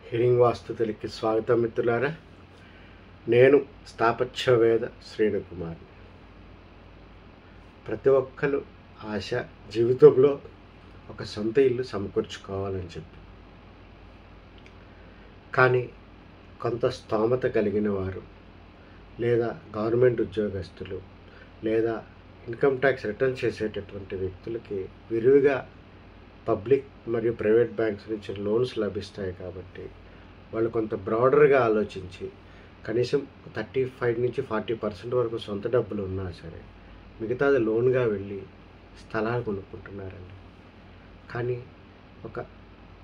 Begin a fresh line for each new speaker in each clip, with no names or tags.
Hearing వాస్తు తెలుగుకి స్వాగతం మిత్రులారా. నేను స్థాపత్యవేద శ్రేణుకుమార్. ప్రతి ఒక్కరు ఆశ జీవితంలో ఒక సొంత ఇల్లు సమకూర్చుకోవాలని చెప్పి, కానీ కొంత స్తోమత కలిగిన వారు లేదా గవర్నమెంట్ ఉద్యోగస్తులు లేదా ఇన్కమ్ ట్యాక్స్ రిటర్న్ చేసేటటువంటి వ్యక్తులకి విరివిగా పబ్లిక్ మరియు ప్రైవేట్ బ్యాంక్స్ నుంచి లోన్స్ లభిస్తాయి. కాబట్టి వాళ్ళు కొంత బ్రాడర్గా ఆలోచించి కనీసం 35 నుంచి 40% వరకు సొంత డబ్బులు ఉన్నా సరే మిగతాది లోన్గా వెళ్ళి స్థలాలు కొనుక్కుంటున్నారండి. కానీ ఒక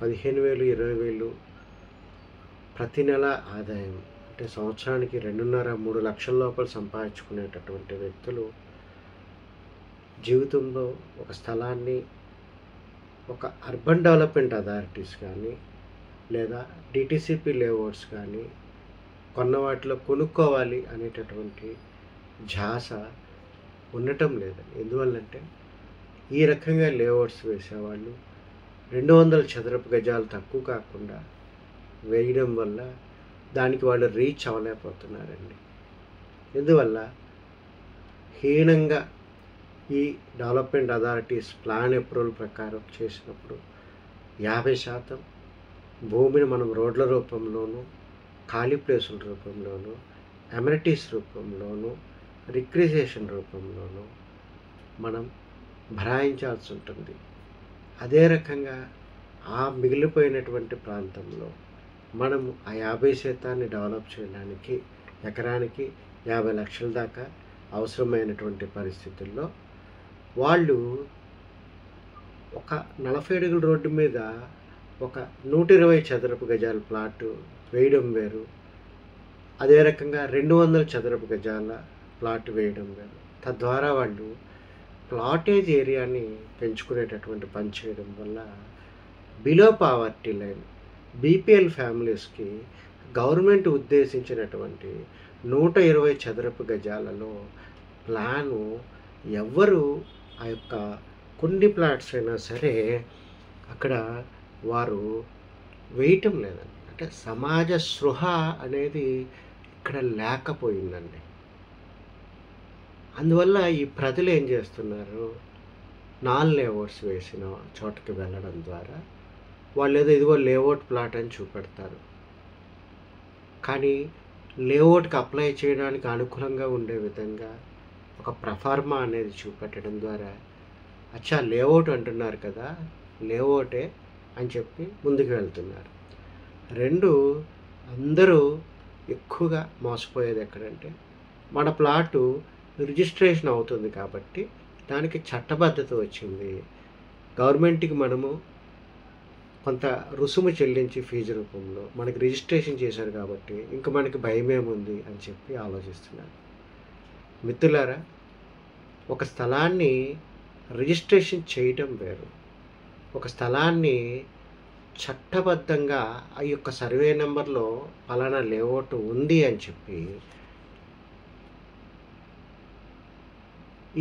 15,000 20,000 ప్రతి నెల ఆదాయం అంటే సంవత్సరానికి 2.5-3 లక్షల లోపల సంపాదించుకునేటటువంటి వ్యక్తులు జీవితంలో ఒక స్థలాన్ని ఒక అర్బన్ డెవలప్మెంట్ అథారిటీస్ కానీ లేదా డిటిసిపి లేఅవుట్స్ కానీ కొన్న వాటిలో కొనుక్కోవాలి అనేటటువంటి ఝాస ఉండటం లేదండి. ఎందువల్లంటే ఈ రకంగా లేఅవుట్స్ వేసేవాళ్ళు 200 చదరపు గజాలు తక్కువ కాకుండా వేయడం వల్ల దానికి వాళ్ళు రీచ్ అవ్వలేకపోతున్నారండి. ఎందువల్ల హీనంగా ఈ డెవలప్మెంట్ అథారిటీస్ ప్లాన్ అప్రూవల్ ప్రకారం చేసినప్పుడు 50% భూమిని మనం రోడ్ల రూపంలోనూ ఖాళీ ప్లేసుల రూపంలోనూ అమ్యూనిటీస్ రూపంలోనూ రిక్రియేషన్ రూపంలోనూ మనం భరాయించాల్సి ఉంటుంది. అదే రకంగా ఆ మిగిలిపోయినటువంటి ప్రాంతంలో మనము ఆ 50% డెవలప్ చేయడానికి ఎకరానికి 50 లక్షల దాకా అవసరమైనటువంటి పరిస్థితుల్లో వాళ్ళు ఒక 40 అడుగుల రోడ్డు మీద ఒక 120 చదరపు గజాల ప్లాటు వేయడం వేరు, అదే రకంగా 200 చదరపు గజాల ప్లాట్ వేయడం వేరు. తద్వారా వాళ్ళు ప్లాటేజ్ ఏరియాని పెంచుకునేటటువంటి పని చేయడం వల్ల బిలో పావర్టీ లైన్ బీపీఎల్ ఫ్యామిలీస్కి గవర్నమెంట్ ఉద్దేశించినటువంటి 120 చదరపు గజాలలో ప్లాను ఎవ్వరు ఆ యొక్క కొన్ని ప్లాట్స్ అయినా సరే అక్కడ వారు వేయటం లేదండి. అంటే సమాజ స్పృహ అనేది ఇక్కడ లేకపోయిందండి. అందువల్ల ఈ ప్రజలు ఏం చేస్తున్నారు, నాన్ లేఅవుట్స్ వేసిన చోటకి వెళ్ళడం ద్వారా వాళ్ళు ఏదో ఇదిగో లేఅవుట్ ప్లాట్ అని చూపెడతారు. కానీ లేఅవుట్కి అప్లై చేయడానికి అనుకూలంగా ఉండే విధంగా ఒక ప్రఫార్మా అనేది చూపెట్టడం ద్వారా అచ్చా లేఅవుట్ అంటున్నారు కదా, లేఅవుటే అని చెప్పి ముందుకు వెళ్తున్నారు. అందరూ ఎక్కువగా మోసపోయేది ఎక్కడంటే మన ప్లాటు రిజిస్ట్రేషన్ అవుతుంది కాబట్టి దానికి చట్టబద్ధత వచ్చింది, గవర్నమెంట్కి మనము కొంత రుసుము చెల్లించి ఫీజు రూపంలో మనకి రిజిస్ట్రేషన్ చేశారు కాబట్టి ఇంకా మనకి భయమేముంది అని చెప్పి ఆలోచిస్తున్నారు. మిత్రులారా, ఒక స్థలాన్ని రిజిస్ట్రేషన్ చేయటం వేరు, ఒక స్థలాన్ని చట్టబద్ధంగా ఆ యొక్క సర్వే నెంబర్లో పలానా లేఅవుట్ ఉంది అని చెప్పి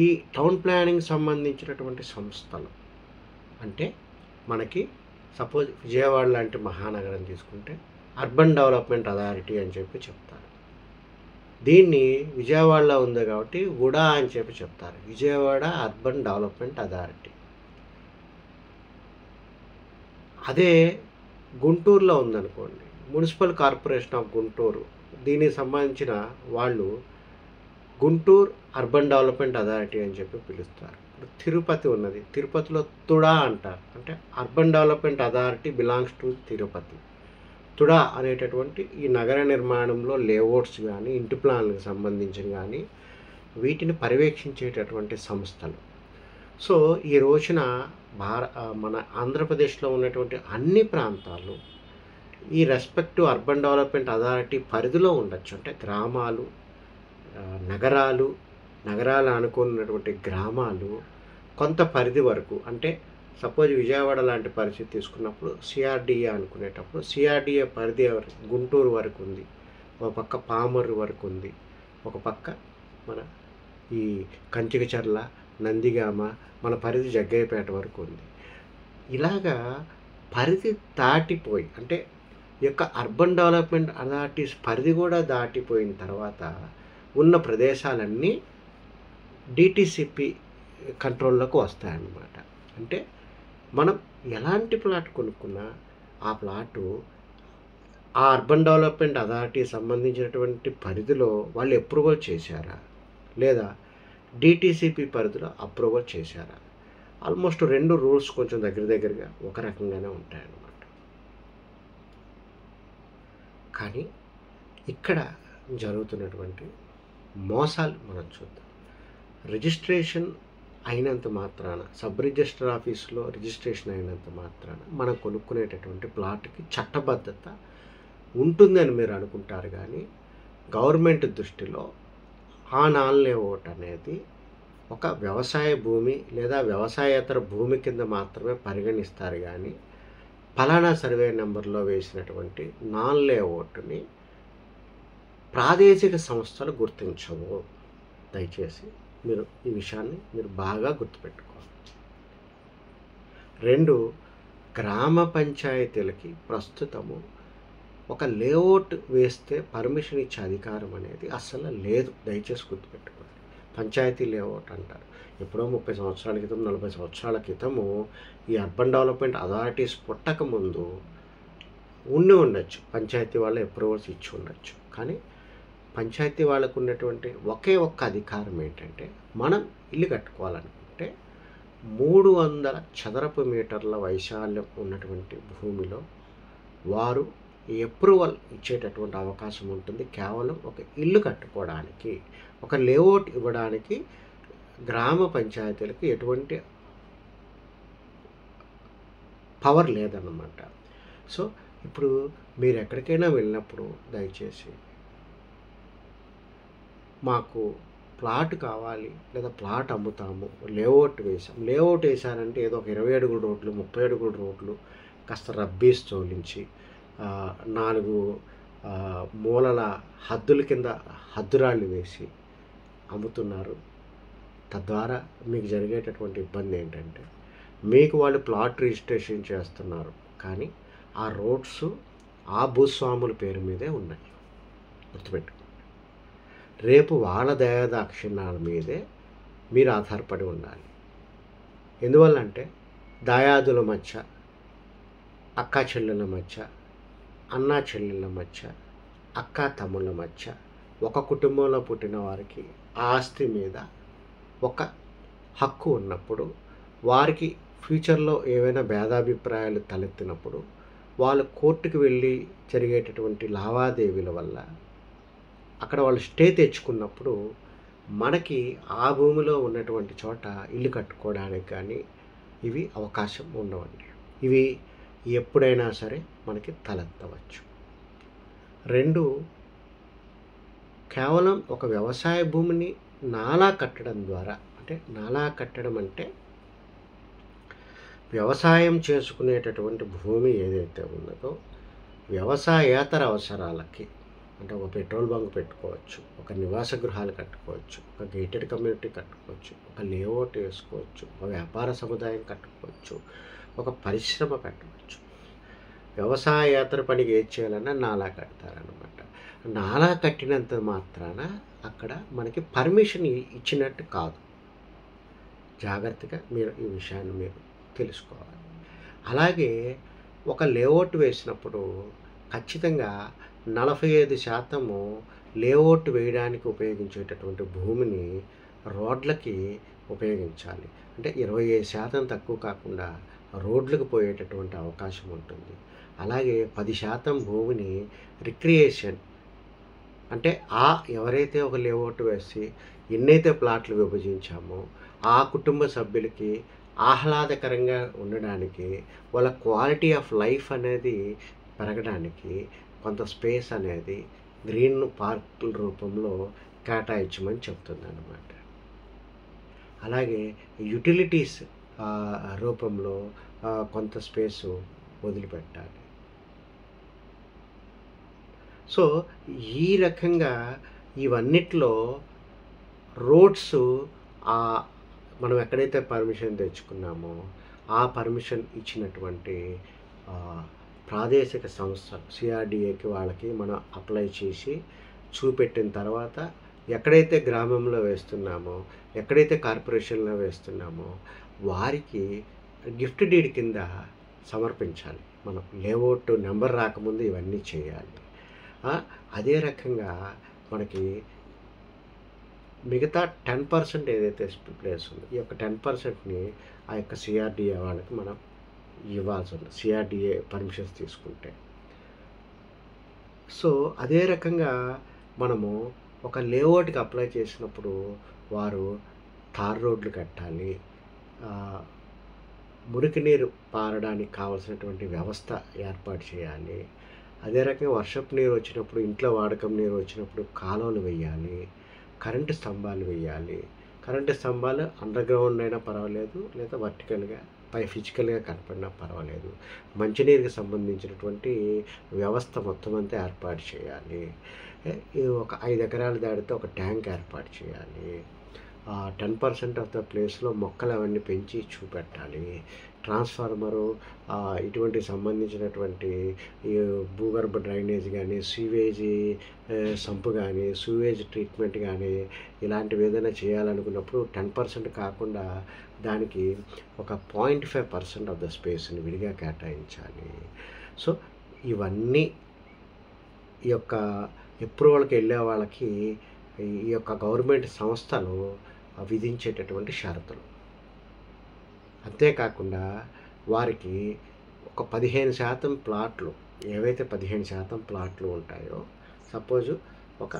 ఈ టౌన్ ప్లానింగ్ సంబంధించినటువంటి సంస్థలు, అంటే మనకి సపోజ్ విజయవాడ లాంటి మహానగరం తీసుకుంటే అర్బన్ డెవలప్మెంట్ అథారిటీ అని చెప్పి చెప్తారు. దీన్ని విజయవాడలో ఉంది కాబట్టి ఉడా అని చెప్పి చెప్తారు, విజయవాడ అర్బన్ డెవలప్మెంట్ అథారిటీ. అదే గుంటూరులో ఉందనుకోండి, మున్సిపల్ కార్పొరేషన్ ఆఫ్ గుంటూరు, దీనికి సంబంధించిన వాళ్ళు గుంటూరు అర్బన్ డెవలప్మెంట్ అథారిటీ అని చెప్పి పిలుస్తారు. తిరుపతి ఉన్నది, తిరుపతిలో తుడా అంటారు, అంటే urban development authority belongs to Tirupati. TUDA అనేటటువంటి ఈ నగర నిర్మాణంలో లేఅవుట్స్ కానీ ఇంటి ప్లాన్లకు సంబంధించిన కానీ వీటిని పర్యవేక్షించేటటువంటి సంస్థలు. సో ఈ రోజున మన ఆంధ్రప్రదేశ్లో ఉన్నటువంటి అన్ని ప్రాంతాలు ఈ రెస్పెక్టివ్ అర్బన్ డెవలప్మెంట్ అథారిటీ పరిధిలో ఉండొచ్చు. అంటే గ్రామాలు, నగరాలు అనుకున్నటువంటి గ్రామాలు కొంత పరిధి వరకు, అంటే సపోజ్ విజయవాడ లాంటి పరిస్థితి తీసుకున్నప్పుడు సిఆర్డిఏ అనుకునేటప్పుడు సిఆర్డిఏ పరిధి గుంటూరు వరకు ఉంది, ఒక పక్క పామరు వరకు ఉంది, ఒక పక్క మన ఈ కంచికచర్ల, నందిగామ, మన పరిధి జగ్గయ్యపేట వరకు ఉంది. ఇలాగా పరిధి దాటిపోయి, అంటే ఈ యొక్క అర్బన్ డెవలప్మెంట్ అథారిటీస్ పరిధి కూడా దాటిపోయిన తర్వాత ఉన్న ప్రదేశాలన్నీ డిటిసిపి కంట్రోల్లోకి వస్తాయన్నమాట. అంటే మనం ఎలాంటి ప్లాట్ కొనుక్కున్నా ఆ ప్లాటు ఆ అర్బన్ డెవలప్మెంట్ అథారిటీ సంబంధించినటువంటి పరిధిలో వాళ్ళు అప్రూవల్ చేశారా, లేదా డిటిసిపి పరిధిలో అప్రూవల్ చేశారా? ఆల్మోస్ట్ 2 రూల్స్ కొంచెం దగ్గరగా ఒక రకంగానే ఉంటాయన్నమాట. కానీ ఇక్కడ జరుగుతున్నటువంటి మోసాలు మనం చూద్దాం. రిజిస్ట్రేషన్ అయినంత మాత్రాన, సబ్ రిజిస్టర్ ఆఫీస్లో రిజిస్ట్రేషన్ అయినంత మాత్రాన మనం కొనుక్కునేటటువంటి ప్లాట్కి చట్టబద్ధత ఉంటుందని మీరు అనుకుంటారు. కానీ గవర్నమెంట్ దృష్టిలో ఆ నాన్ లేఅవుట్ అనేది ఒక వ్యవసాయ భూమి లేదా వ్యవసాయేతర భూమి కింద మాత్రమే పరిగణిస్తారు. కానీ ఫలానా సర్వే నెంబర్లో వేసినటువంటి నాన్ లేఅవుట్ని ప్రాదేశిక సంస్థలు గుర్తించవు. దయచేసి మీరు ఈ విషయాన్ని మీరు బాగా గుర్తుపెట్టుకోవాలి. 2, గ్రామ పంచాయతీలకి ప్రస్తుతము ఒక లేఅవుట్ వేస్తే పర్మిషన్ ఇచ్చే అధికారం అనేది అస్సలు లేదు. దయచేసి గుర్తుపెట్టుకోవాలి. పంచాయతీ లేఅవుట్ అంటారు. ఎప్పుడో 30 సంవత్సరాల క్రితం, 40 సంవత్సరాల క్రితము ఈ అర్బన్ డెవలప్మెంట్ అథారిటీస్ పుట్టక ముందు ఉండి ఉండొచ్చు, పంచాయతీ వాళ్ళు అప్రూవల్స్ ఇచ్చి ఉండొచ్చు. కానీ పంచాయతీ వాళ్ళకు ఉన్నటువంటి ఒకే ఒక్క అధికారం ఏంటంటే, మనం ఇల్లు కట్టుకోవాలనుకుంటే 300 చదరపు మీటర్ల వైశాల్యం ఉన్నటువంటి భూమిలో వారు అప్రూవల్ ఇచ్చేటటువంటి అవకాశం ఉంటుంది. కేవలం ఒక ఇల్లు కట్టుకోవడానికి, ఒక లేఅవుట్ ఇవ్వడానికి గ్రామ పంచాయతీలకు ఎటువంటి పవర్ లేదన్నమాట. సో ఇప్పుడు మీరు ఎక్కడికైనా వెళ్ళినప్పుడు దయచేసి మాకు ప్లాట్ కావాలి లేదా ప్లాట్ అమ్ముతాము, లేఅవుట్ వేశారంటే ఏదో ఒక 20 అడుగుల రోడ్లు, 30 అడుగుల రోడ్లు కాస్త రబ్బీస్ తోలించి 4 మూలల హద్దుల కింద హద్దురాళ్ళు వేసి అమ్ముతున్నారు. తద్వారా మీకు జరిగేటటువంటి ఇబ్బంది ఏంటంటే, మీకు వాళ్ళు ప్లాట్ రిజిస్ట్రేషన్ చేస్తున్నారు, కానీ ఆ రోడ్స్ ఆ భూస్వాముల పేరు మీదే ఉన్నాయి. గుర్తుపెట్టుకోండి. రేపు వాళ్ళ దయాదాక్షిణ్యాల మీదే మీరు ఆధారపడి ఉండాలి. ఎందువల్లంటే దాయాదుల మధ్య, అక్కా చెల్లెళ్ళ మధ్య, అన్నా చెల్లెళ్ళ మధ్య, అక్కా తమ్ముళ్ళ మధ్య, ఒక కుటుంబంలో పుట్టిన వారికి ఆస్తి మీద ఒక హక్కు ఉన్నప్పుడు, వారికి ఫ్యూచర్లో ఏవైనా భేదాభిప్రాయాలు తలెత్తినప్పుడు వాళ్ళు కోర్టుకు వెళ్ళి జరిగేటటువంటి లావాదేవీల వల్ల అక్కడ వాళ్ళు స్టే తెచ్చుకున్నప్పుడు మనకి ఆ భూమిలో ఉన్నటువంటి చోట ఇల్లు కట్టుకోవడానికి కానీ ఇవి అవకాశం ఉండవండి. ఇవి ఎప్పుడైనా సరే మనకి తలెత్తవచ్చు. 2, కేవలం ఒక వ్యవసాయ భూమిని నాలా కట్టడం ద్వారా, అంటే నాలా కట్టడం అంటే వ్యవసాయం చేసుకునేటటువంటి భూమి ఏదైతే ఉన్నదో వ్యవసాయేతర అవసరాలకి, అంటే ఒక పెట్రోల్ బంక్ పెట్టుకోవచ్చు, ఒక నివాస గృహాలు కట్టుకోవచ్చు, ఒక గేటెడ్ కమ్యూనిటీ కట్టుకోవచ్చు, ఒక లేఅవుట్ వేసుకోవచ్చు, ఒక వ్యాపార సముదాయం కట్టుకోవచ్చు, ఒక పరిశ్రమ పెట్టవచ్చు. వ్యవసాయేతర పనికి ఏది చేయాలన్నా నాలా కడతారనమాట. నాలా కట్టినంత మాత్రాన అక్కడ మనకి పర్మిషన్ ఇచ్చినట్టు కాదు. జాగ్రత్తగా మీరు ఈ విషయాన్ని మీరు తెలుసుకోవాలి. అలాగే ఒక లేఅవుట్ వేసినప్పుడు ఖచ్చితంగా 45% లేఅవుట్ వేయడానికి ఉపయోగించేటటువంటి భూమిని రోడ్లకి ఉపయోగించాలి. అంటే 25% తక్కువ కాకుండా రోడ్లకు పోయేటటువంటి అవకాశం ఉంటుంది. అలాగే 10% భూమిని రిక్రియేషన్, అంటే ఎవరైతే ఒక లేఅవుట్ వేసి ఎన్నైతే ప్లాట్లు విభజించామో ఆ కుటుంబ సభ్యులకి ఆహ్లాదకరంగా ఉండడానికి, వాళ్ళ క్వాలిటీ ఆఫ్ లైఫ్ అనేది పెరగడానికి కొంత స్పేస్ అనేది గ్రీన్ పార్కుల రూపంలో కేటాయించమని చెప్తుంది అన్నమాట. అలాగే యుటిలిటీస్ రూపంలో కొంత స్పేసు వదిలిపెట్టాలి. సో ఈ రకంగా ఇవన్నిట్లో రోడ్స్ మనం ఎక్కడైతే పర్మిషన్ తెచ్చుకున్నామో ఆ పర్మిషన్ ఇచ్చినటువంటి ప్రాదేశిక సంస్థలు సిఆర్డిఏకి వాళ్ళకి మనం అప్లై చేసి చూపెట్టిన తర్వాత ఎక్కడైతే గ్రామంలో వేస్తున్నామో, ఎక్కడైతే కార్పొరేషన్లో వేస్తున్నామో వారికి గిఫ్ట్ డీడ్ కింద సమర్పించాలి. మనం లేఅవుట్ నెంబర్ రాకముందు ఇవన్నీ చేయాలి. అదే రకంగా మనకి మిగతా 10% ఏదైతే ప్లేస్ ఉందో ఈ యొక్క 10%ని ఆ యొక్క సిఆర్డిఏ వాళ్ళకి మనం ఇవ్వాల్సి ఉంది, సిఆర్డిఏ పర్మిషన్స్ తీసుకుంటే. సో అదే రకంగా మనము ఒక లేఅవుట్కి అప్లై చేసినప్పుడు వారు తార్ రోడ్లు కట్టాలి, మురికి నీరు పారడానికి కావాల్సినటువంటి వ్యవస్థ ఏర్పాటు చేయాలి. అదే రకంగా వర్షపు నీరు వచ్చినప్పుడు, ఇంట్లో వాడకం నీరు వచ్చినప్పుడు కాలువలు వేయాలి, కరెంటు స్తంభాలు వేయాలి. కరెంటు స్తంభాలు అండర్ గ్రౌండ్ అయినా పర్వాలేదు, లేదా వర్టికల్గా ఫిజికల్గా కనపడినా పర్వాలేదు. మంచినీరుకి సంబంధించినటువంటి వ్యవస్థ మొత్తం అంతా ఏర్పాటు చేయాలి. ఒక 5 ఎకరాలు దాడితే ఒక ట్యాంక్ ఏర్పాటు చేయాలి. 10% ఆఫ్ ద ప్లేస్లో మొక్కలు అవన్నీ పెంచి చూపెట్టాలి. ట్రాన్స్ఫార్మరు, ఇటువంటి సంబంధించినటువంటి ఈ భూగర్భ డ్రైనేజ్ కానీ, సీవేజీ సంపు కానీ, సూవేజ్ ట్రీట్మెంట్ కానీ ఇలాంటివి ఏదైనా చేయాలనుకున్నప్పుడు 10% కాకుండా దానికి ఒక 0.5% ఆఫ్ ద స్పేస్ని విడిగా కేటాయించాలి. సో ఇవన్నీ ఈ యొక్క అప్రూవల్కి వెళ్ళే వాళ్ళకి ఈ యొక్క గవర్నమెంట్ సంస్థలు విధించేటటువంటి షరతులు. అంతేకాకుండా వారికి ఒక 15% ప్లాట్లు, ఏవైతే 15% ప్లాట్లు ఉంటాయో, సపోజు ఒక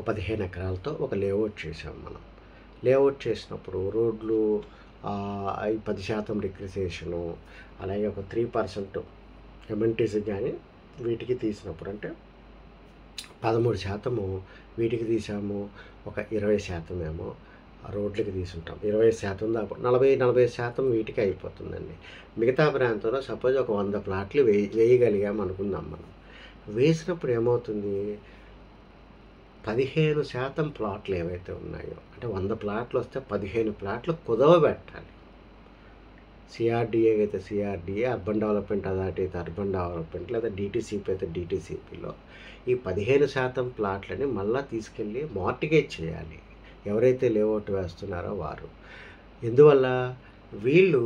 15 ఎకరాలతో ఒక లేఅవుట్ చేసాం మనం. లేఅవుట్ చేసినప్పుడు రోడ్లు 10% డిక్రిసేషను, అలాగే ఒక 3% ఎమ్ఎన్టీసీ కానీ వీటికి తీసినప్పుడు, అంటే 13% వీటికి తీసాము, ఒక 20% ఏమో రోడ్లకి తీసుంటాం. 20% దాకా 40% వీటికి అయిపోతుందండి. మిగతా ప్రాంతంలో సపోజ్ ఒక 100 ప్లాట్లు వేయగలిగాం అనుకుందాం. మనం వేసినప్పుడు ఏమవుతుంది, 15% ప్లాట్లు ఏవైతే ఉన్నాయో, అంటే 100 ప్లాట్లు వస్తే 15 ప్లాట్లు కుదవబెట్టాలి. సిఆర్డిఏ అయితే సిఆర్డిఏ, అర్బన్ డెవలప్మెంట్ అథారిటీ అయితే అర్బన్ డెవలప్మెంట్, లేదా డిటీసీపీ అయితే డిటీసీపీలో ఈ 15% ప్లాట్లని మళ్ళీ తీసుకెళ్ళి మార్టిగేజ్ చేయాలి ఎవరైతే లేఅవుట్ వేస్తున్నారో వారు. ఎందువల్ల, వీళ్ళు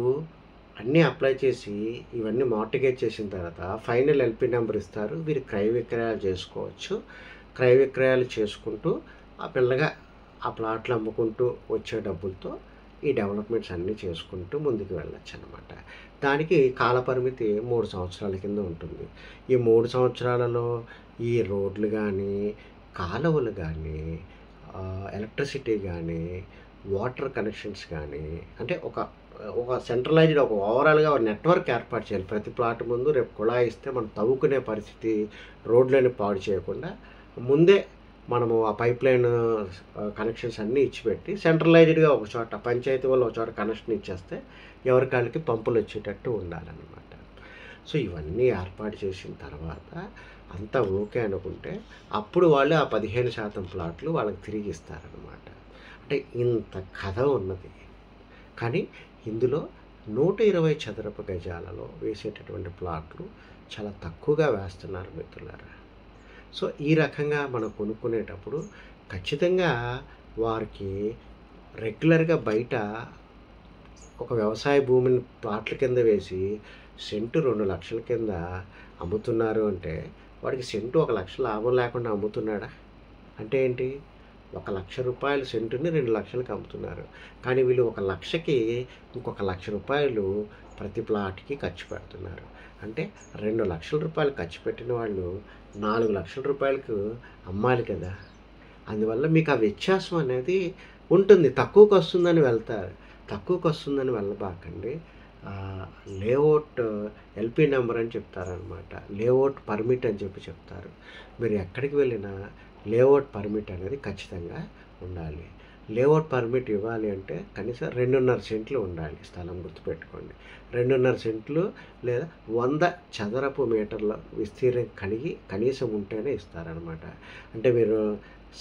అన్నీ అప్లై చేసి ఇవన్నీ మార్టిగేజ్ చేసిన తర్వాత ఫైనల్ ఎల్పి నెంబర్ ఇస్తారు. వీరు క్రయ విక్రయాలు చేసుకోవచ్చు. క్రయ విక్రయాలు చేసుకుంటూ పిల్లగా ఆ ప్లాట్లు అమ్ముకుంటూ వచ్చే డబ్బులతో ఈ డెవలప్మెంట్స్ అన్నీ చేసుకుంటూ ముందుకు వెళ్ళచ్చు అన్నమాట. దానికి కాలపరిమితి 3 సంవత్సరాల కింద ఉంటుంది. ఈ 3 సంవత్సరాలలో ఈ రోడ్లు కానీ, కాలువలు కానీ, ఎలక్ట్రిసిటీ కానీ, వాటర్ కనెక్షన్స్ కానీ, అంటే ఒక సెంట్రలైజ్డ్, ఒక ఓవరాల్గా ఒక నెట్వర్క్ ఏర్పాటు చేయాలి. ప్రతి ప్లాట్ ముందు రేపు కుళాయి ఇస్తే మనం తవ్వుకునే పరిస్థితి, రోడ్లని పాడు చేయకుండా ముందే మనము ఆ పైప్ లైన్ కనెక్షన్స్ అన్నీ ఇచ్చిపెట్టి సెంట్రలైజ్డ్గా ఒక చోట, పంచాయతీ వాళ్ళు ఒక చోట కనెక్షన్ ఇచ్చేస్తే ఎవరికాళ్ళకి పంపులు వచ్చేటట్టు ఉండాలన్నమాట. సో ఇవన్నీ ఏర్పాటు చేసిన తర్వాత అంతా ఓకే అనుకుంటే అప్పుడు వాళ్ళు ఆ 15% ప్లాట్లు వాళ్ళకి తిరిగి ఇస్తారనమాట. అంటే ఇంత కథ ఉన్నది. కానీ ఇందులో 120 చదరపు గజాలలో వేసేటటువంటి ప్లాట్లు చాలా తక్కువగా వేస్తున్నారు మిత్రులారా. సో ఈ రకంగా మనం కొనుక్కునేటప్పుడు ఖచ్చితంగా వారికి రెగ్యులర్గా బయట ఒక వ్యవసాయ భూమిని ప్లాట్ల కింద వేసి సెంటు 2 లక్షల కింద అమ్ముతున్నారు అంటే వాడికి సెంటు 1 లక్ష లాభం లేకుండా అమ్ముతున్నాడా? అంటే ఏంటి, 1 లక్ష రూపాయలు సెంటుని 2 లక్షలకు అమ్ముతున్నారు. కానీ వీళ్ళు 1 లక్షకి ఇంకొక 1 లక్ష రూపాయలు ప్రతి ప్లాట్కి ఖర్చు పెడుతున్నారు. అంటే 2 లక్షల రూపాయలు ఖర్చు పెట్టిన వాళ్ళు 4 లక్షల రూపాయలకు అమ్మాలి కదా. అందువల్ల మీకు ఆ వ్యత్యాసం అనేది ఉంటుంది. తక్కువకి వస్తుందని వెళ్తారు, తక్కువకి వస్తుందని వెళ్ళబాకండి. లేఅవుట్ ఎల్పి నెంబర్ అని చెప్తారనమాట, లేఅవుట్ పర్మిట్ అని చెప్తారు. మీరు ఎక్కడికి వెళ్ళినా లేఅవుట్ పర్మిట్ అనేది ఖచ్చితంగా ఉండాలి. లేఅవుట్ పర్మిట్ ఇవ్వాలి అంటే కనీసం 2.5 సెంట్లు ఉండాలి స్థలం, గుర్తుపెట్టుకోండి. 2.5 సెంట్లు లేదా 100 చదరపు మీటర్ల విస్తీర్ణం కలిగి కనీసం ఉంటేనే ఇస్తారనమాట. అంటే మీరు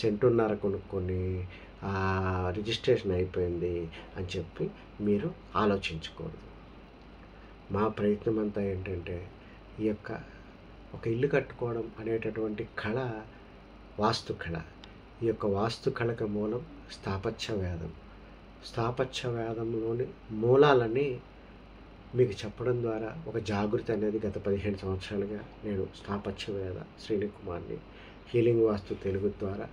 సెంటున్నర కొనుక్కొని రిజిస్ట్రేషన్ అయిపోయింది అని చెప్పి మీరు ఆలోచించకూడదు. మా ప్రయత్నం అంతా ఏంటంటే ఈ యొక్క ఒక ఇల్లు కట్టుకోవడం అనేటటువంటి కళ వాస్తు కళ. ఈ యొక్క వాస్తు కళకు మూలం స్థాపత్య వేదం. స్థాపత్య వేదంలోని మూలాలని మీకు చెప్పడం ద్వారా ఒక జాగృతి అనేది గత 15 సంవత్సరాలుగా నేను స్థాపత్య వేద శ్రీనికుమార్ని హీలింగ్ వాస్తు తెలుగు ద్వారా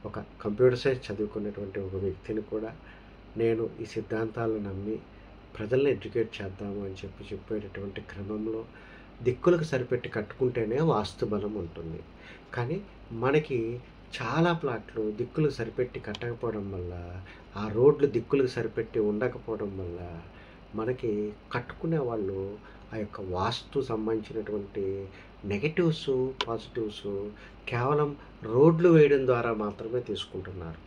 ఒక కంప్యూటర్ సైన్స్ చదువుకున్నటువంటి ఒక వ్యక్తిని కూడా నేను ఈ సిద్ధాంతాలను నమ్మి ప్రజల్ని ఎడ్యుకేట్ చేద్దాము అని చెప్పేటటువంటి క్రమంలో దిక్కులకు సరిపెట్టి కట్టుకుంటేనే వాస్తు బలం ఉంటుంది. కానీ మనకి చాలా ప్లాట్లు దిక్కులకు సరిపెట్టి కట్టకపోవడం వల్ల, ఆ రోడ్లు దిక్కులకు సరిపెట్టి ఉండకపోవడం వల్ల మనకి కట్టుకునే వాళ్ళు ఆ యొక్క వాస్తు సంబంధించినటువంటి నెగటివ్స్ పాజిటివ్స్ కేవలం రోడ్లు వేయడం ద్వారా మాత్రమే తీసుకుంటున్నారు.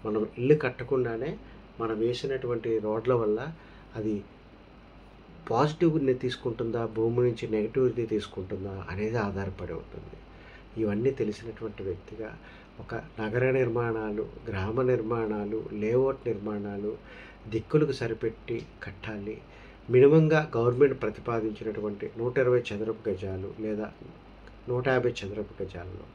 మనం ఇల్లు కట్టకుండానే మనం వేసినటువంటి రోడ్ల వల్ల అది పాజిటివ్ని తీసుకుంటుందా, భూమి నుంచి నెగిటివ్ని తీసుకుంటుందా అనేది ఆధారపడి ఉంటుంది. ఇవన్నీ తెలిసినటువంటి వ్యక్తిగా ఒక నగర నిర్మాణాలు, గ్రామ నిర్మాణాలు, లేఅవుట్ నిర్మాణాలు దిక్కులకు సరిపెట్టి కట్టాలి. మినిమంగా గవర్నమెంట్ ప్రతిపాదించినటువంటి 120 చదరపు గజాలు లేదా 150 చదరపు గజాలలో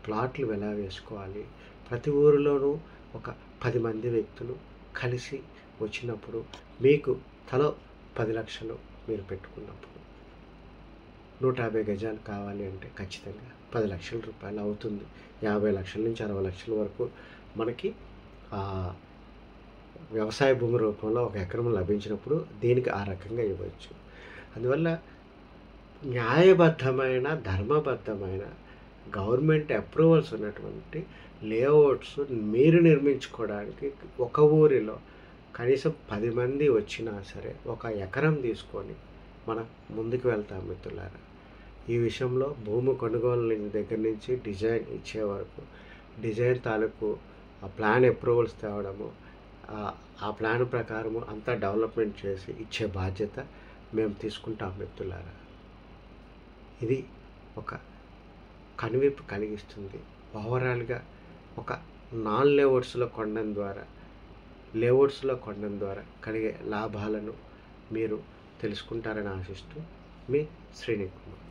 ప్లాట్లు ఎలా వేసుకోవాలి. ప్రతి ఊరిలోనూ ఒక 10 మంది వ్యక్తులు కలిసి వచ్చినప్పుడు మీకు తలో 10 లక్షలు మీరు పెట్టుకున్నప్పుడు 150 గజాలు కావాలి అంటే ఖచ్చితంగా 10 లక్షల రూపాయలు అవుతుంది. 50 లక్షల నుంచి 60 లక్షల వరకు మనకి వ్యవసాయ భూమి రూపంలో ఒక ఎకరం లభించినప్పుడు దీనికి ఆ రకంగా ఇవ్వచ్చు. అందువల్ల న్యాయబద్ధమైన, ధర్మబద్ధమైన, గవర్నమెంట్ అప్రూవల్స్ ఉన్నటువంటి లేఅవుట్స్ మీరు నిర్మించుకోవడానికి ఒక ఊరిలో కనీసం 10 మంది వచ్చినా సరే ఒక ఎకరం తీసుకొని మనం ముందుకు వెళ్తాం మిత్రులారా. ఈ విషయంలో భూమి కొనుగోలు దగ్గర నుంచి డిజైన్ ఇచ్చే వరకు, డిజైన్ తాలూకు ఆ ప్లాన్ అప్రూవల్స్ తేవడము, ఆ ప్లాన్ ప్రకారము అంతా డెవలప్మెంట్ చేసి ఇచ్చే బాధ్యత మేము తీసుకుంటాం మిత్రులారా. ఇది ఒక కనువిప్పు కలిగిస్తుంది. ఓవరాల్గా ఒక నాన్ లేఅవుట్స్లో కొనడం ద్వారా, లేఅవుట్స్లో కొనడం ద్వారా కలిగే లాభాలను మీరు తెలుసుకుంటారని ఆశిస్తూ మీ శ్రీనికుమార్.